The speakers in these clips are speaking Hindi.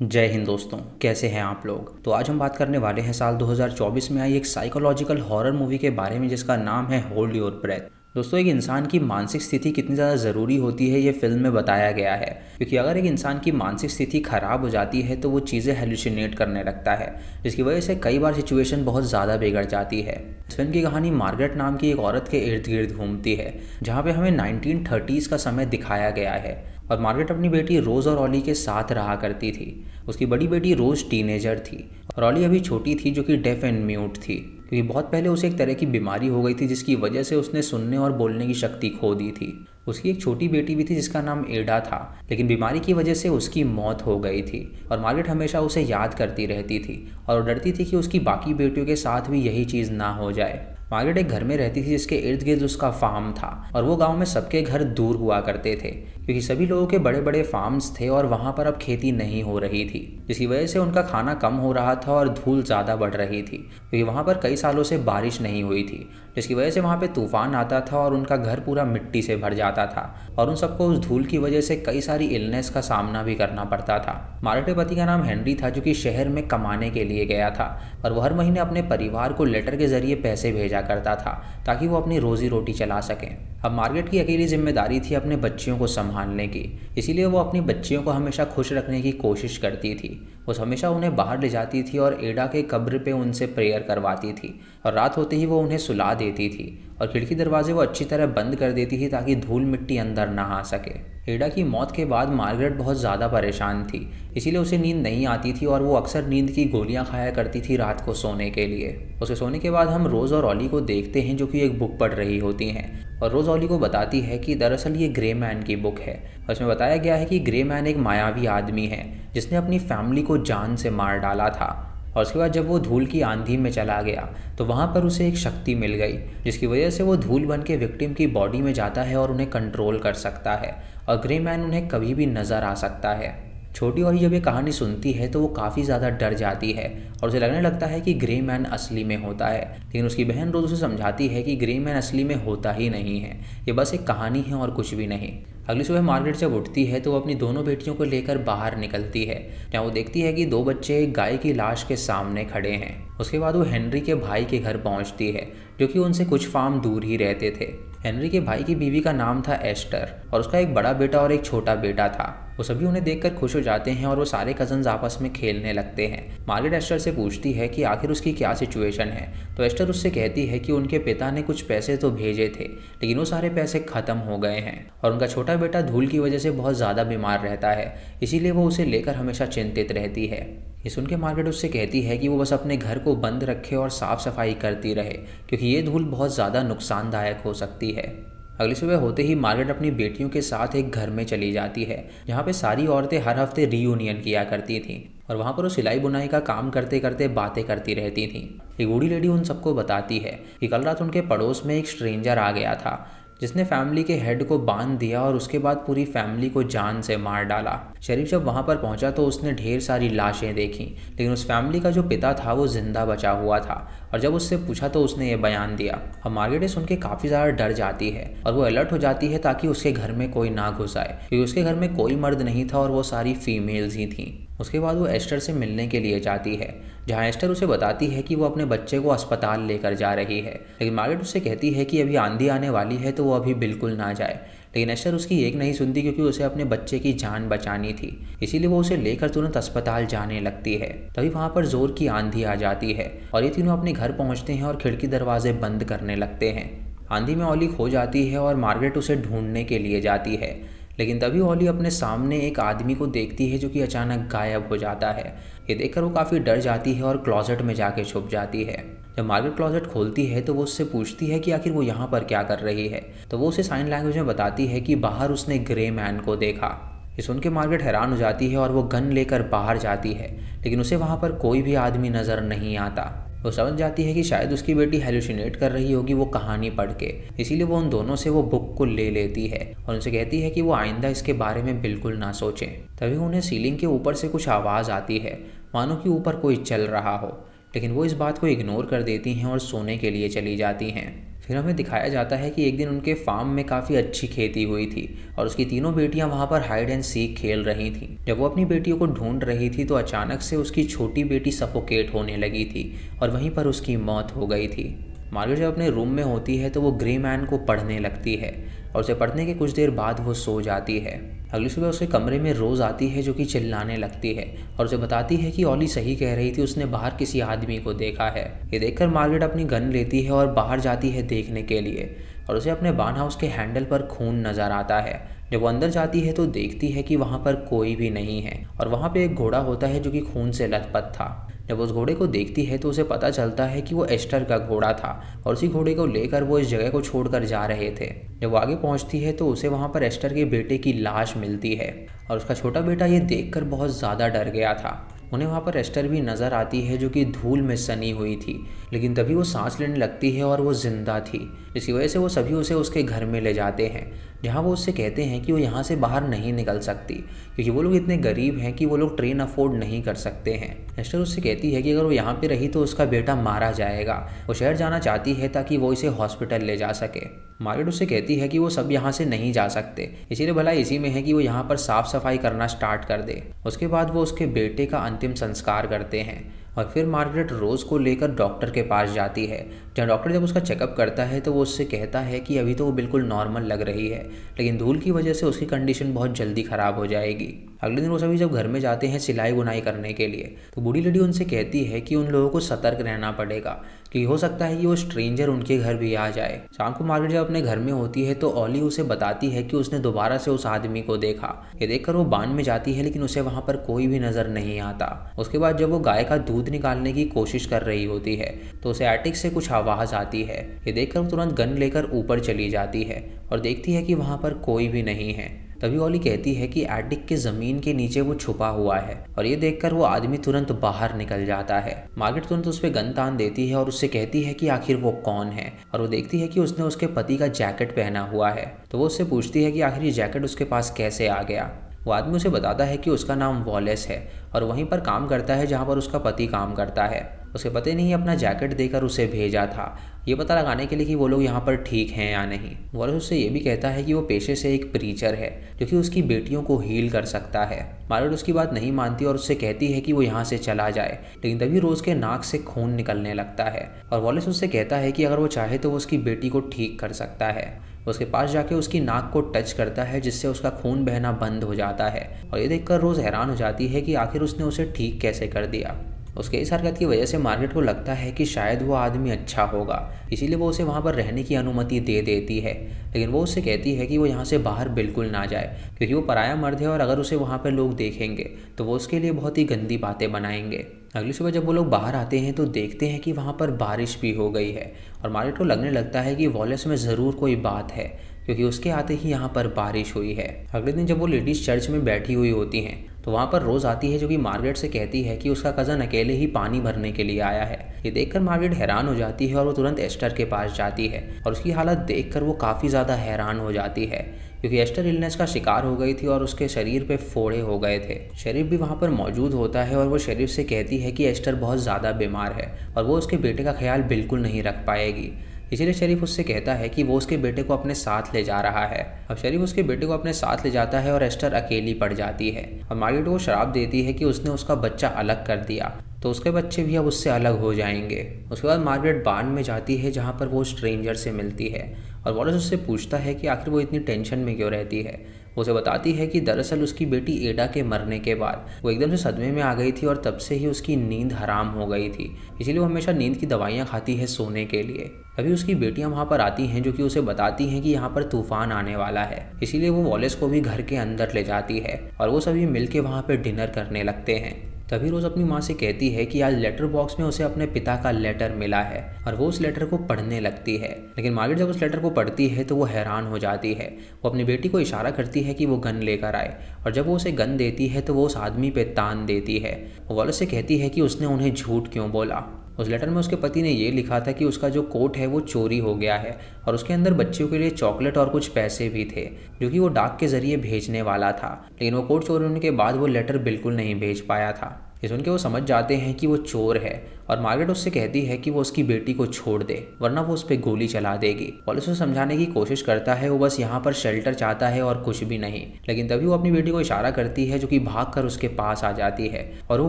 जय हिंद दोस्तों, कैसे हैं आप लोग। तो आज हम बात करने वाले हैं साल 2024 में आई एक साइकोलॉजिकल हॉरर मूवी के बारे में जिसका नाम है होल्ड योर ब्रेथ। दोस्तों, एक इंसान की मानसिक स्थिति कितनी ज़्यादा ज़रूरी होती है ये फिल्म में बताया गया है, क्योंकि अगर एक इंसान की मानसिक स्थिति ख़राब हो जाती है तो वो चीज़ें हेलुसिनेट करने लगता है, जिसकी वजह से कई बार सिचुएशन बहुत ज़्यादा बिगड़ जाती है। इस फिल्म की कहानी मार्गरेट नाम की एक औरत के इर्द गिर्द घूमती है, जहाँ पे हमें 1930s का समय दिखाया गया है। और मार्गरेट अपनी बेटी रोज़ और ऑली के साथ रहा करती थी। उसकी बड़ी बेटी रोज़ टीनेजर थी और ऑली अभी छोटी थी, जो कि डेफ एंड म्यूट थी, क्योंकि बहुत पहले उसे एक तरह की बीमारी हो गई थी जिसकी वजह से उसने सुनने और बोलने की शक्ति खो दी थी। उसकी एक छोटी बेटी भी थी जिसका नाम एडा था, लेकिन बीमारी की वजह से उसकी मौत हो गई थी। और मार्गरेट हमेशा उसे याद करती रहती थी और डरती थी कि उसकी बाकी बेटियों के साथ भी यही चीज़ ना हो जाए। मार्गरेट एक घर में रहती थी जिसके इर्द गिर्द उसका फार्म था, और वो गांव में सबके घर दूर हुआ करते थे, क्योंकि सभी लोगों के बड़े बड़े फार्म्स थे और वहां पर अब खेती नहीं हो रही थी, जिसकी वजह से उनका खाना कम हो रहा था और धूल ज़्यादा बढ़ रही थी, क्योंकि वहां पर कई सालों से बारिश नहीं हुई थी, जिसकी वजह से वहां पे तूफान आता था और उनका घर पूरा मिट्टी से भर जाता था। और उन सबको उस धूल की वजह से कई सारी इलनेस का सामना भी करना पड़ता था। मार्गरेट के पति का नाम हेनरी था, जो कि शहर में कमाने के लिए गया था, और वह हर महीने अपने परिवार को लेटर के जरिए पैसे भेजा करता था ताकि वो अपनी रोजी रोटी चला सकें। अब मार्गरेट की अकेली जिम्मेदारी थी अपने बच्चियों को संभालने की, इसीलिए वो अपनी बच्चियों को हमेशा खुश रखने की कोशिश करती थी। वो हमेशा उन्हें बाहर ले जाती थी और एडा के कब्र पे उनसे प्रेयर करवाती थी, और रात होते ही वो उन्हें सुला देती थी और खिड़की दरवाजे वो अच्छी तरह बंद कर देती थी ताकि धूल मिट्टी अंदर ना आ सके। एडा की मौत के बाद मार्गरेट बहुत ज़्यादा परेशान थी, इसीलिए उसे नींद नहीं आती थी और वो अक्सर नींद की गोलियां खाया करती थी रात को सोने के लिए। उसे सोने के बाद हम रोज़ और ऑली को देखते हैं, जो कि एक बुक पढ़ रही होती हैं, और रोज़ ऑली को बताती है कि दरअसल ये ग्रे मैन की बुक है। और इसमें बताया गया है कि ग्रे मैन एक मायावी आदमी है जिसने अपनी फैमिली को जान से मार डाला था, और उसके बाद जब वो धूल की आंधी में चला गया तो वहाँ पर उसे एक शक्ति मिल गई, जिसकी वजह से वो धूल बन के विक्टिम की बॉडी में जाता है और उन्हें कंट्रोल कर सकता है, और ग्रे मैन उन्हें कभी भी नज़र आ सकता है। छोटी ऑली जब ये कहानी सुनती है तो वो काफ़ी ज़्यादा डर जाती है और उसे लगने लगता है कि ग्रे मैन असली में होता है, लेकिन उसकी बहन रोज़ उसे समझाती है कि ग्रे मैन असली में होता ही नहीं है, ये बस एक कहानी है और कुछ भी नहीं। अगली सुबह मार्गरेट जब उठती है तो वो अपनी दोनों बेटियों को लेकर बाहर निकलती है, जहाँ वो देखती है कि दो बच्चे एक गाय की लाश के सामने खड़े हैं। उसके बाद वो हेनरी के भाई के घर पहुँचती है, जो कि उनसे कुछ फार्म दूर ही रहते थे। हेनरी के भाई की बीवी का नाम था एस्टर, और उसका एक बड़ा बेटा और एक छोटा बेटा था। वो सभी उन्हें देखकर खुश हो जाते हैं और वो सारे कजन्स आपस में खेलने लगते हैं। मार्गरेट एस्टर से पूछती है कि आखिर उसकी क्या सिचुएशन है, तो एस्टर उससे कहती है कि उनके पिता ने कुछ पैसे तो भेजे थे, लेकिन वो सारे पैसे ख़त्म हो गए हैं, और उनका छोटा बेटा धूल की वजह से बहुत ज़्यादा बीमार रहता है, इसीलिए वो उसे लेकर हमेशा चिंतित रहती है। ये सुन के मार्गरेट उससे कहती है कि वो बस अपने घर को बंद रखे और साफ़ सफाई करती रहे, क्योंकि ये धूल बहुत ज़्यादा नुकसानदायक हो सकती है। अगली सुबह होते ही मार्गरेट अपनी बेटियों के साथ एक घर में चली जाती है, जहाँ पे सारी औरतें हर हफ्ते रीयूनियन किया करती थीं, और वहाँ पर वो सिलाई बुनाई का काम करते करते बातें करती रहती थीं। एक बूढ़ी लेडी उन सबको बताती है कि कल रात उनके पड़ोस में एक स्ट्रेंजर आ गया था, जिसने फैमिली के हेड को बांध दिया और उसके बाद पूरी फैमिली को जान से मार डाला। शरीफ जब वहाँ पर पहुँचा तो उसने ढेर सारी लाशें देखी, लेकिन उस फैमिली का जो पिता था वो जिंदा बचा हुआ था, और जब उससे पूछा तो उसने ये बयान दिया। अब मार्गरेट सुन के काफ़ी ज़्यादा डर जाती है और वो अलर्ट हो जाती है ताकि उसके घर में कोई ना घुस आए, क्योंकि उसके घर में कोई मर्द नहीं था और वो सारी फीमेल्स ही थीं। उसके बाद वो एस्टर से मिलने के लिए जाती है, जहाँ एस्टर उसे बताती है कि वो अपने बच्चे को अस्पताल लेकर जा रही है, लेकिन मार्गरेट उससे कहती है कि अभी आंधी आने वाली है तो वो अभी बिल्कुल ना जाए। लेकिन एस्टर उसकी एक नहीं सुनती, क्योंकि उसे अपने बच्चे की जान बचानी थी, इसीलिए वो उसे लेकर तुरंत अस्पताल जाने लगती है। तभी वहाँ पर जोर की आंधी आ जाती है और ये तीनों अपने घर पहुँचते हैं और खिड़की दरवाजे बंद करने लगते हैं। आंधी में ऑली खो जाती है और मार्गरेट उसे ढूंढने के लिए जाती है, लेकिन तभी ऑली अपने सामने एक आदमी को देखती है जो कि अचानक गायब हो जाता है। ये देखकर वो काफ़ी डर जाती है और क्लोजेट में जाके छुप जाती है। जब मार्गरेट क्लोजेट खोलती है तो वो उससे पूछती है कि आखिर वो यहाँ पर क्या कर रही है, तो वो उसे साइन लैंग्वेज में बताती है कि बाहर उसने ग्रे मैन को देखा। ये सुन के मार्गरेट हैरान हो जाती है और वो गन लेकर बाहर जाती है, लेकिन उसे वहाँ पर कोई भी आदमी नज़र नहीं आता। वो समझ जाती है कि शायद उसकी बेटी हेलुसिनेट कर रही होगी वो कहानी पढ़ के, इसीलिए वो उन दोनों से वो बुक को ले लेती है और उनसे कहती है कि वो आइंदा इसके बारे में बिल्कुल ना सोचें। तभी उन्हें सीलिंग के ऊपर से कुछ आवाज़ आती है, मानो कि ऊपर कोई चल रहा हो, लेकिन वो इस बात को इग्नोर कर देती हैं और सोने के लिए चली जाती हैं। फिर हमें दिखाया जाता है कि एक दिन उनके फार्म में काफ़ी अच्छी खेती हुई थी और उसकी तीनों बेटियां वहां पर हाइड एंड सीक खेल रही थीं। जब वो अपनी बेटियों को ढूंढ रही थी तो अचानक से उसकी छोटी बेटी सफोकेट होने लगी थी और वहीं पर उसकी मौत हो गई थी। मार्गरेट जब अपने रूम में होती है तो वो ग्रे मैन को पढ़ने लगती है और उसे पढ़ने के कुछ देर बाद वो सो जाती है। अगली सुबह उसके कमरे में रोज़ आती है जो कि चिल्लाने लगती है और उसे बताती है कि ऑली सही कह रही थी, उसने बाहर किसी आदमी को देखा है। ये देखकर मार्गरेट अपनी गन लेती है और बाहर जाती है देखने के लिए और उसे अपने बार्न हाउस के हैंडल पर खून नज़र आता है। जब वो अंदर जाती है तो देखती है कि वहाँ पर कोई भी नहीं है और वहाँ पे एक घोड़ा होता है जो कि खून से लथपथ था। जब उस घोड़े को देखती है तो उसे पता चलता है कि वो एस्टर का घोड़ा था और उसी घोड़े को लेकर वो इस जगह को छोड़कर जा रहे थे। जब वो आगे पहुंचती है तो उसे वहां पर एस्टर के बेटे की लाश मिलती है और उसका छोटा बेटा ये देखकर बहुत ज़्यादा डर गया था। उन्हें वहाँ पर एस्टर भी नज़र आती है जो कि धूल में सनी हुई थी, लेकिन तभी वो सांस लेने लगती है और वो जिंदा थी, जिसकी वजह से वो सभी उसे उसके घर में ले जाते हैं, जहाँ वो उससे कहते हैं कि वो यहाँ से बाहर नहीं निकल सकती क्योंकि वो लोग इतने गरीब हैं कि वो लोग ट्रेन अफोर्ड नहीं कर सकते हैं। एस्टर उससे कहती है कि अगर वो यहाँ पे रही तो उसका बेटा मारा जाएगा। वो शहर जाना चाहती है ताकि वो इसे हॉस्पिटल ले जा सके। मार्गरेट उससे कहती है कि वो सब यहाँ से नहीं जा सकते, इसीलिए भला इसी में है कि वो यहाँ पर साफ सफाई करना स्टार्ट कर दे। उसके बाद वो उसके बेटे का अंतिम संस्कार करते हैं और फिर मार्गरेट रोज़ को लेकर डॉक्टर के पास जाती है, जहाँ डॉक्टर जब उसका चेकअप करता है तो वो उससे कहता है कि अभी तो वो बिल्कुल नॉर्मल लग रही है, लेकिन धूल की वजह से उसकी कंडीशन बहुत जल्दी ख़राब हो जाएगी। अगले दिन वो सभी जब घर में जाते हैं सिलाई बुनाई करने के लिए तो बूढ़ी लेडी उनसे कहती है कि उन लोगों को सतर्क रहना पड़ेगा क्योंकि हो सकता है कि वो स्ट्रेंजर उनके घर भी आ जाए। शाम को मार्गरेट जब अपने घर में होती है तो ऑली उसे बताती है कि उसने दोबारा से उस आदमी को देखा। ये देखकर वो बान में जाती है लेकिन उसे वहाँ पर कोई भी नज़र नहीं आता। उसके बाद जब वो गाय का दूध निकालने की कोशिश कर रही होती है तो उसे एटिक से कुछ आवाज़ आती है। ये देखकर वो तुरंत गन लेकर ऊपर चली जाती है और देखती है कि वहाँ पर कोई भी नहीं है। तभी ऑली कहती है कि एटिक के ज़मीन के नीचे वो छुपा हुआ है और ये देखकर वो आदमी तुरंत बाहर निकल जाता है। मार्गरेट तुरंत उस पर गन तान देती है और उससे कहती है कि आखिर वो कौन है और वो देखती है कि उसने उसके पति का जैकेट पहना हुआ है। तो वो उससे पूछती है कि आखिर ये जैकेट उसके पास कैसे आ गया। वो आदमी उसे बताता है कि उसका नाम वॉलेस है और वहीं पर काम करता है जहाँ पर उसका पति काम करता है। उसके पति ने ही अपना जैकेट देकर उसे भेजा था, ये पता लगाने के लिए कि वो लोग यहाँ पर ठीक हैं या नहीं। वॉलेस उससे ये भी कहता है कि वो पेशे से एक प्रीचर है जो कि उसकी बेटियों को हील कर सकता है। मार्गरेट उसकी बात नहीं मानती और उससे कहती है कि वो यहाँ से चला जाए, लेकिन तभी रोज़ के नाक से खून निकलने लगता है और वॉलेस उससे कहता है कि अगर वो चाहे तो वो उसकी बेटी को ठीक कर सकता है। उसके पास जाके उसकी नाक को टच करता है जिससे उसका खून बहना बंद हो जाता है और ये देखकर रोज़ हैरान हो जाती है कि आखिर उसने उसे ठीक कैसे कर दिया। उसके इस हरकत की वजह से मार्गरेट को लगता है कि शायद वो आदमी अच्छा होगा, इसीलिए वो उसे वहाँ पर रहने की अनुमति दे देती है, लेकिन वो उससे कहती है कि वो यहाँ से बाहर बिल्कुल ना जाए क्योंकि वो पराया मर्द है और अगर उसे वहाँ पर लोग देखेंगे तो वो उसके लिए बहुत ही गंदी बातें बनाएंगे। अगली सुबह जब वो लोग बाहर आते हैं तो देखते हैं कि वहाँ पर बारिश भी हो गई है और मार्गरेट को लगने लगता है कि वॉलेस में ज़रूर कोई बात है क्योंकि उसके आते ही यहाँ पर बारिश हुई है। अगले दिन जब वो लेडीज़ चर्च में बैठी हुई होती हैं तो वहाँ पर रोज़ आती है जो कि मार्गरेट से कहती है कि उसका कज़न अकेले ही पानी भरने के लिए आया है। ये देखकर मार्गरेट हैरान हो जाती है और वो तुरंत एस्टर के पास जाती है और उसकी हालत देखकर वो काफ़ी ज़्यादा हैरान हो जाती है क्योंकि एस्टर इलनेस का शिकार हो गई थी और उसके शरीर पे फोड़े हो गए थे। शेरिफ भी वहाँ पर मौजूद होता है और वो शेरिफ से कहती है कि एस्टर बहुत ज़्यादा बीमार है और वो उसके बेटे का ख्याल बिल्कुल नहीं रख पाएगी, इसीलिए शेरिफ उससे कहता है कि वो उसके बेटे को अपने साथ ले जा रहा है। अब शेरिफ उसके बेटे को अपने साथ ले जाता है और एस्टर अकेली पड़ जाती है और मार्गरेट को श्राप देती है कि उसने उसका बच्चा अलग कर दिया तो उसके बच्चे भी अब उससे अलग हो जाएंगे। उसके बाद मार्गरेट बार्न में जाती है जहाँ पर वो स्ट्रेंजर से मिलती है और वॉलेस उससे पूछता है कि आखिर वो इतनी टेंशन में क्यों रहती है। वो उसे बताती है कि दरअसल उसकी बेटी एडा के मरने के बाद वो एकदम से सदमे में आ गई थी और तब से ही उसकी नींद हराम हो गई थी, इसीलिए वो हमेशा नींद की दवाइयाँ खाती है सोने के लिए। अभी उसकी बेटियां वहाँ पर आती हैं जो कि उसे बताती हैं कि यहाँ पर तूफान आने वाला है, इसीलिए वो वॉलेस को भी घर के अंदर ले जाती है और वो सभी मिलके वहाँ पर डिनर करने लगते हैं। तभी रोज़ अपनी माँ से कहती है कि आज लेटर बॉक्स में उसे अपने पिता का लेटर मिला है और वो उस लेटर को पढ़ने लगती है, लेकिन मार्गरेट जब उस लेटर को पढ़ती है तो वो हैरान हो जाती है। वो अपनी बेटी को इशारा करती है कि वो गन लेकर आए और जब वो उसे गन देती है तो वो उस आदमी पे तान देती है। वो वॉलेस से कहती है कि उसने उन्हें झूठ क्यों बोला। उस लेटर में उसके पति ने ये लिखा था कि उसका जो कोट है वो चोरी हो गया है और उसके अंदर बच्चियों के लिए चॉकलेट और कुछ पैसे भी थे जो कि वो डाक के ज़रिए भेजने वाला था, लेकिन वो कोट चोरी होने के बाद वो लेटर बिल्कुल नहीं भेज पाया था। ये सुन के वो समझ जाते हैं कि वो चोर है और मार्गरेट उससे कहती है कि वो उसकी बेटी को छोड़ दे वरना वो उस पर गोली चला देगी। वॉलेस उसे समझाने की कोशिश करता है, वो बस यहाँ पर शेल्टर चाहता है और कुछ भी नहीं। लेकिन तभी वो अपनी बेटी को इशारा करती है जो कि भागकर उसके पास आ जाती है और वो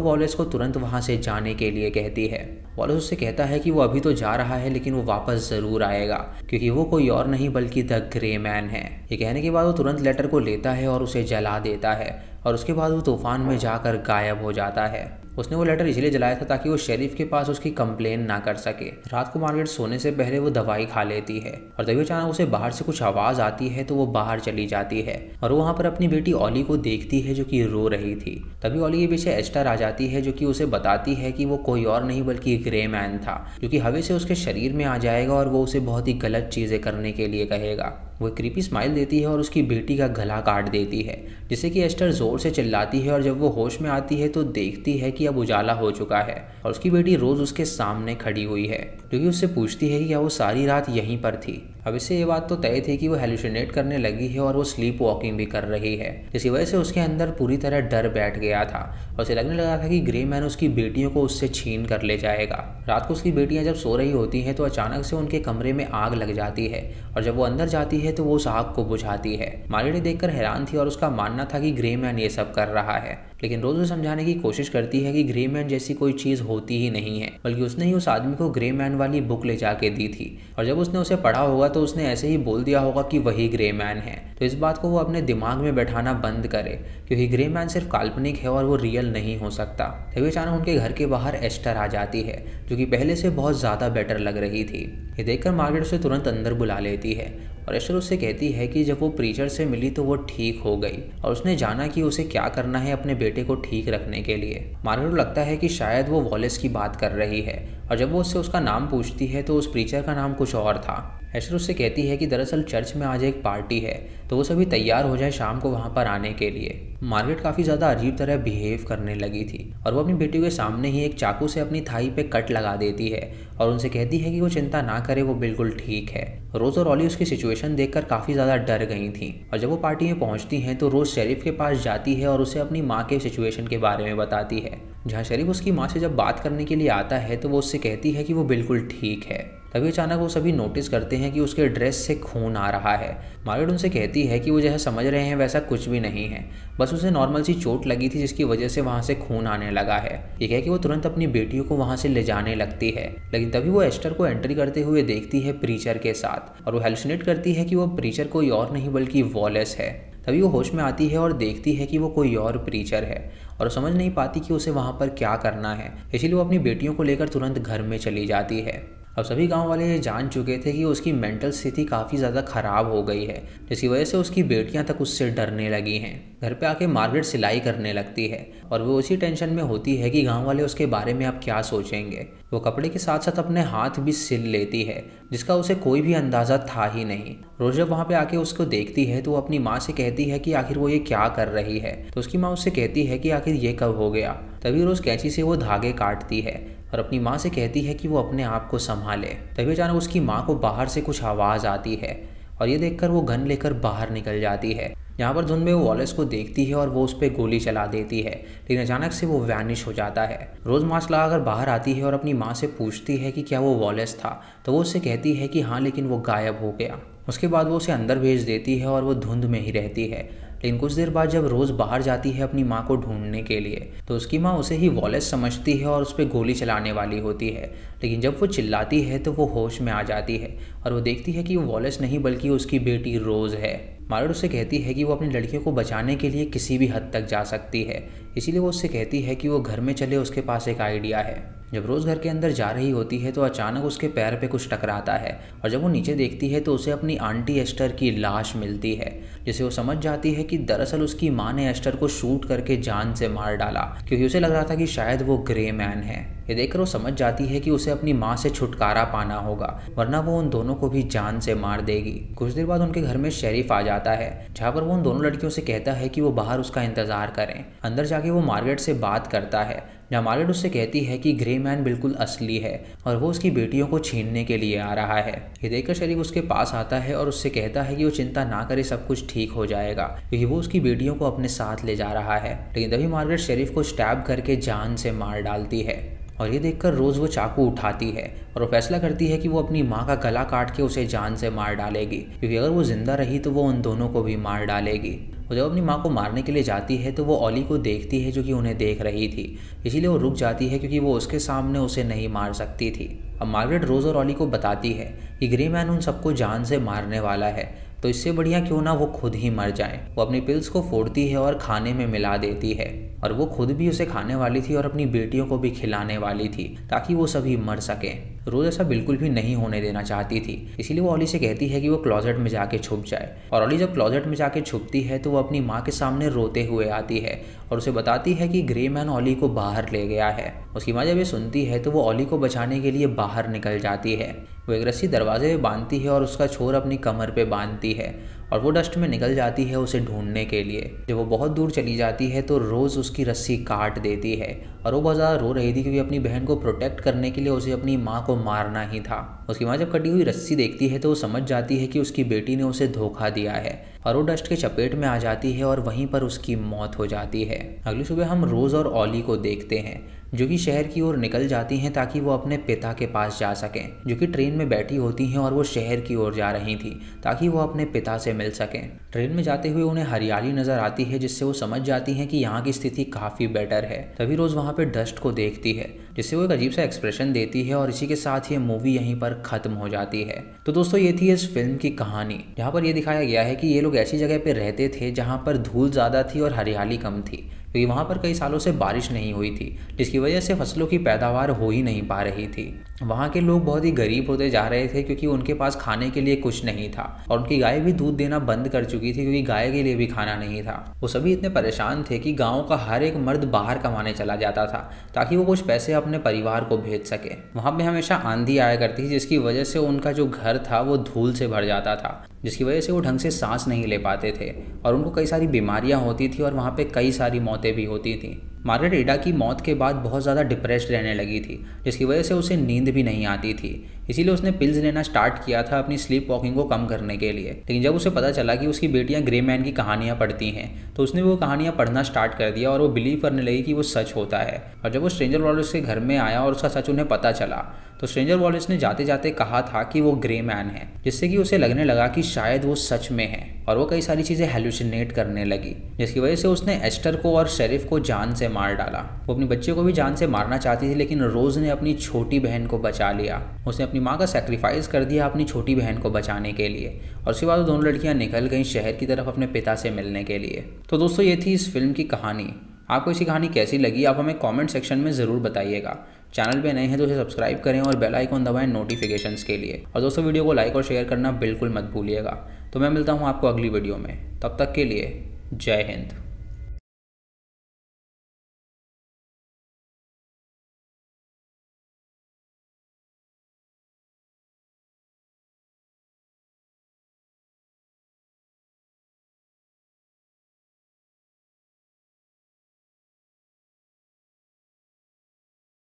वॉलेस को तुरंत वहाँ से जाने के लिए कहती है। वॉलेस उससे कहता है कि वो अभी तो जा रहा है लेकिन वो वापस जरूर आएगा क्योंकि वो कोई और नहीं बल्कि द ग्रे मैन है। ये कहने के बाद वो तुरंत लेटर को लेता है और उसे जला देता है और उसके बाद वो तूफान में जाकर गायब हो जाता है। उसने वो लेटर इसलिए जलाया था ताकि वो शेरिफ के पास उसकी कंप्लेन ना कर सके। रात को मार्गरेट सोने से पहले वो दवाई खा लेती है और तभी अचानक उसे बाहर से कुछ आवाज़ आती है तो वो बाहर चली जाती है और वो वहाँ पर अपनी बेटी ऑली को देखती है जो कि रो रही थी। तभी ऑली के पीछे एस्टर आ जाती है जो कि उसे बताती है कि वो कोई और नहीं बल्कि ग्रे मैन था जो कि हवा से उसके शरीर में आ जाएगा और वो उसे बहुत ही गलत चीज़ें करने के लिए कहेगा। वो एक क्रीपी स्माइल देती है और उसकी बेटी का गला काट देती है जिससे कि एस्टर जोर से चिल्लाती है और जब वो होश में आती है तो देखती है कि अब उजाला हो चुका है और उसकी बेटी रोज उसके सामने खड़ी हुई है जो कि उससे पूछती है कि क्या वो सारी रात यहीं पर थी। अब इससे ये बात तो तय थी कि वो हेलुसिनेट करने लगी है और वो स्लीप वॉकिंग भी कर रही है जिसकी वजह से उसके अंदर पूरी तरह डर बैठ गया था और उसे लगने लगा था कि ग्रे मैन उसकी बेटियों को उससे छीन कर ले जाएगा। रात को उसकी बेटियां जब सो रही होती हैं तो अचानक से उनके कमरे में आग लग जाती है और जब वो अंदर जाती है तो वो उस आग को बुझाती है। मार्गरेट देखकर हैरान थी और उसका मानना था कि ग्रे मैन ये सब कर रहा है, लेकिन रोज उसे समझाने की कोशिश करती है कि ग्रे मैन जैसी कोई चीज़ होती ही नहीं है बल्कि उसने ही उस आदमी को ग्रे मैन वाली बुक ले जाके दी थी और जब उसने उसे पढ़ा होगा तो उसने ऐसे ही बोल दिया होगा कि वही ग्रे मैन है। तो इस बात को वो अपने दिमाग में बैठाना बंद करे क्योंकि ग्रे मैन सिर्फ काल्पनिक है और वो रियल नहीं हो सकता। तभी अचानक उनके घर के बाहर एस्टर आ जाती है जो कि पहले से बहुत ज़्यादा बेटर लग रही थी। ये देखकर मार्गरेट उसे तुरंत अंदर बुला लेती है और एस्टर उससे कहती है कि जब वो प्रीचर से मिली तो वो ठीक हो गई और उसने जाना कि उसे क्या करना है अपने बेटे को ठीक रखने के लिए। मार्गरेट को लगता है कि शायद वो वॉलेस की बात कर रही है और जब वो उससे उसका नाम पूछती है तो उस प्रीचर का नाम कुछ और था। एस्टर उससे कहती है कि दरअसल चर्च में आज एक पार्टी है तो वो सभी तैयार हो जाए शाम को वहाँ पर आने के लिए। मार्गरेट काफ़ी ज़्यादा अजीब तरह बिहेव करने लगी थी और वो अपनी बेटी के सामने ही एक चाकू से अपनी थाई पे कट लगा देती है और उनसे कहती है कि वो चिंता ना करे, वो बिल्कुल ठीक है। रोज और ऑली उसकी सिचुएशन देखकर काफ़ी ज़्यादा डर गई थी और जब वो पार्टी में पहुँचती हैं तो रोज शेरिफ के पास जाती है और उसे अपनी माँ के सिचुएशन के बारे में बताती है। जहाँ शेरिफ उसकी माँ से जब बात करने के लिए आता है तो वो उससे कहती है कि वो बिल्कुल ठीक है। तभी अचानक वो सभी नोटिस करते हैं कि उसके ड्रेस से खून आ रहा है। मार्गरेट उनसे कहती है कि वो जैसा समझ रहे हैं वैसा कुछ भी नहीं है, बस उसे नॉर्मल सी चोट लगी थी जिसकी वजह से वहाँ से खून आने लगा है। ये कह कि वो तुरंत अपनी बेटियों को वहाँ से ले जाने लगती है, लेकिन तभी वो एस्टर को एंट्री करते हुए देखती है प्रीचर के साथ और वो हेलुसिनेट करती है कि वो प्रीचर कोई और नहीं बल्कि वॉलेस है। तभी वो होश में आती है और देखती है कि वो कोई और प्रीचर है और समझ नहीं पाती कि उसे वहाँ पर क्या करना है, इसीलिए वो अपनी बेटियों को लेकर तुरंत घर में चली जाती है। अब सभी गांव वाले ये जान चुके थे कि उसकी मेंटल स्थिति काफ़ी ज़्यादा ख़राब हो गई है जिसकी वजह से उसकी बेटियां तक उससे डरने लगी हैं। घर पे आके मार्गरेट सिलाई करने लगती है और वो उसी टेंशन में होती है कि गांव वाले उसके बारे में अब क्या सोचेंगे। वो कपड़े के साथ साथ अपने हाथ भी सिल लेती है जिसका उसे कोई भी अंदाज़ा था ही नहीं। रोज जब वहाँ पे आके उसको देखती है तो वो अपनी माँ से कहती है कि आखिर वो ये क्या कर रही है, तो उसकी माँ उससे कहती है कि आखिर ये कब हो गया। तभी रोज कैंची से वो धागे काटती है और अपनी माँ से कहती है कि वो अपने आप को संभाले। तभी अचानक उसकी माँ को बाहर से कुछ आवाज़ आती है और ये देखकर वो गन लेकर बाहर निकल जाती है। यहाँ पर धुंध में वो वॉलेस को देखती है और वो उस पर गोली चला देती है, लेकिन अचानक से वो वैनिश हो जाता है। रोज मास्क लगाकर बाहर आती है और अपनी माँ से पूछती है कि क्या वो वॉलेस था, तो वो उससे कहती है कि हाँ, लेकिन वो गायब हो गया। उसके बाद वो उसे अंदर भेज देती है और वो धुंध में ही रहती है। लेकिन कुछ देर बाद जब रोज़ बाहर जाती है अपनी माँ को ढूंढने के लिए तो उसकी माँ उसे ही वॉलेस समझती है और उस पर गोली चलाने वाली होती है, लेकिन जब वो चिल्लाती है तो वो होश में आ जाती है और वो देखती है कि वो वॉलेस नहीं बल्कि उसकी बेटी रोज़ है। मार्गरेट उससे कहती है कि वो अपनी लड़कियों को बचाने के लिए किसी भी हद तक जा सकती है, इसीलिए वो उससे कहती है कि वो घर में चले, उसके पास एक आइडिया है। जब रोज़ घर के अंदर जा रही होती है तो अचानक उसके पैर पे कुछ टकराता है और जब वो नीचे देखती है तो उसे अपनी आंटी एस्टर की लाश मिलती है, जिसे वो समझ जाती है कि दरअसल उसकी माँ ने एस्टर को शूट करके जान से मार डाला क्योंकि उसे लग रहा था कि शायद वो ग्रे मैन है। ये देखकर वो समझ जाती है कि उसे अपनी माँ से छुटकारा पाना होगा वरना वो उन दोनों को भी जान से मार देगी। कुछ देर बाद उनके घर में शेरिफ आ जाता है जहाँ पर वो उन दोनों लड़कियों से कहता है कि वो बाहर उसका इंतजार करें। अंदर जाके वो मार्गरेट से बात करता है जहाँ मार्गरेट उससे कहती है कि ग्रे मैन बिल्कुल असली है और वो उसकी बेटियों को छीनने के लिए आ रहा है। ये देखकर शेरिफ उसके पास आता है और उससे कहता है कि वो चिंता ना करे, सब कुछ ठीक हो जाएगा, क्योंकि वो उसकी बेटियों को अपने साथ ले जा रहा है। लेकिन तभी मार्गरेट शेरिफ को स्टैब करके जान से मार डालती है और ये देखकर रोज़ वो चाकू उठाती है और वो फैसला करती है कि वो अपनी माँ का गला काट के उसे जान से मार डालेगी, क्योंकि अगर वो जिंदा रही तो वो उन दोनों को भी मार डालेगी। वो जब अपनी माँ को मारने के लिए जाती है तो वो ऑली को देखती है जो कि उन्हें देख रही थी, इसीलिए वो रुक जाती है क्योंकि वो उसके सामने उसे नहीं मार सकती थी। अब मार्गरेट रोज़ और ऑली को बताती है कि ग्रे मैन उन सबको जान से मारने वाला है, तो इससे बढ़िया क्यों ना वो खुद ही मर जाए। वो अपनी पिल्स को फोड़ती है और खाने में मिला देती है और वो खुद भी उसे खाने वाली थी और अपनी बेटियों को भी खिलाने वाली थी ताकि वो सभी मर सकें। रोज ऐसा बिल्कुल भी नहीं होने देना चाहती थी, इसीलिए वो ऑली से कहती है कि वो क्लोजेट में जाके छुप जाए। और ऑली जब क्लोजेट में जाके छुपती है तो वो अपनी माँ के सामने रोते हुए आती है और उसे बताती है कि ग्रे मैन ऑली को बाहर ले गया है। उसकी माँ जब ये सुनती है तो वो ऑली को बचाने के लिए बाहर निकल जाती है। वो एक रस्सी दरवाजे में बांधती है और उसका छोर अपनी कमर पे बांधती है और वो डस्ट में निकल जाती है उसे ढूंढने के लिए। जब वो बहुत दूर चली जाती है तो रोज़ उसकी रस्सी काट देती है और वो बहुत ज़्यादा रो रही थी क्योंकि अपनी बहन को प्रोटेक्ट करने के लिए उसे अपनी माँ को मारना ही था। उसकी माँ जब कटी हुई रस्सी देखती है तो वो समझ जाती है कि उसकी बेटी ने उसे धोखा दिया है और वो डस्ट के चपेट में आ जाती है और वहीं पर उसकी मौत हो जाती है। अगली सुबह हम रोज़ और ऑली को देखते हैं जो कि शहर की ओर निकल जाती हैं ताकि वो अपने पिता के पास जा सकें, जो कि ट्रेन में बैठी होती हैं और वो शहर की ओर जा रही थी ताकि वो अपने पिता से मिल सकें। ट्रेन में जाते हुए उन्हें हरियाली नजर आती है जिससे वो समझ जाती हैं कि यहाँ की स्थिति काफ़ी बेटर है। तभी रोज़ वहाँ पे डस्ट को देखती है जिससे वो एक अजीब सा एक्सप्रेशन देती है और इसी के साथ ये मूवी यहीं पर ख़त्म हो जाती है। तो दोस्तों ये थी इस फिल्म की कहानी, जहाँ पर ये दिखाया गया है कि ये लोग ऐसी जगह पे रहते थे जहाँ पर धूल ज़्यादा थी और हरियाली कम थी, क्योंकि वहाँ पर कई सालों से बारिश नहीं हुई थी जिसकी वजह से फसलों की पैदावार हो ही नहीं पा रही थी। वहाँ के लोग बहुत ही गरीब होते जा रहे थे क्योंकि उनके पास खाने के लिए कुछ नहीं था और उनकी गाय भी दूध देना बंद कर चुकी थी क्योंकि गाय के लिए भी खाना नहीं था। वो सभी इतने परेशान थे कि गाँव का हर एक मर्द बाहर कमाने चला जाता था ताकि वो कुछ पैसे अपने परिवार को भेज सके। वहाँ पे हमेशा आंधी आया करती थी जिसकी वजह से उनका जो घर था वो धूल से भर जाता था, जिसकी वजह से वो ढंग से सांस नहीं ले पाते थे और उनको कई सारी बीमारियां होती थी और वहाँ पे कई सारी मौतें भी होती थी। मार्गरेट एडा की मौत के बाद बहुत ज़्यादा डिप्रेस्ड रहने लगी थी जिसकी वजह से उसे नींद भी नहीं आती थी, इसीलिए उसने पिल्स लेना स्टार्ट किया था अपनी स्लीप वॉकिंग को कम करने के लिए। लेकिन जब उसे पता चला कि उसकी बेटियां ग्रे मैन की कहानियां पढ़ती हैं तो उसने वो कहानियां पढ़ना स्टार्ट कर दिया और वो बिलीव करने लगी कि वो सच होता है। और जब वो स्ट्रेंजर वॉलेस के घर में आया और उसका सच उन्हें पता चला तो स्ट्रेंजर वॉलेस ने जाते जाते कहा था कि वो ग्रे मैन है, जिससे कि उसे लगने लगा कि शायद वो सच में है और वो कई सारी चीज़ें हेलुसिनेट करने लगी, जिसकी वजह से उसने एस्टर को और शेरिफ को जान से मार डाला। वो अपनी बच्चे को भी जान से मारना चाहती थी लेकिन रोज़ ने अपनी छोटी बहन को बचा लिया। उसने अपनी माँ का सेक्रीफाइस कर दिया अपनी छोटी बहन को बचाने के लिए और उसके बाद वो दोनों लड़कियाँ निकल गईं शहर की तरफ अपने पिता से मिलने के लिए। तो दोस्तों ये थी इस फिल्म की कहानी। आपको इसी कहानी कैसी लगी आप हमें कमेंट सेक्शन में ज़रूर बताइएगा। चैनल पे नए हैं तो इसे सब्सक्राइब करें और बेल आइकन दबाएं नोटिफिकेशंस के लिए। और दोस्तों वीडियो को लाइक और शेयर करना बिल्कुल मत भूलिएगा। तो मैं मिलता हूँ आपको अगली वीडियो में, तब तक के लिए जय हिंद।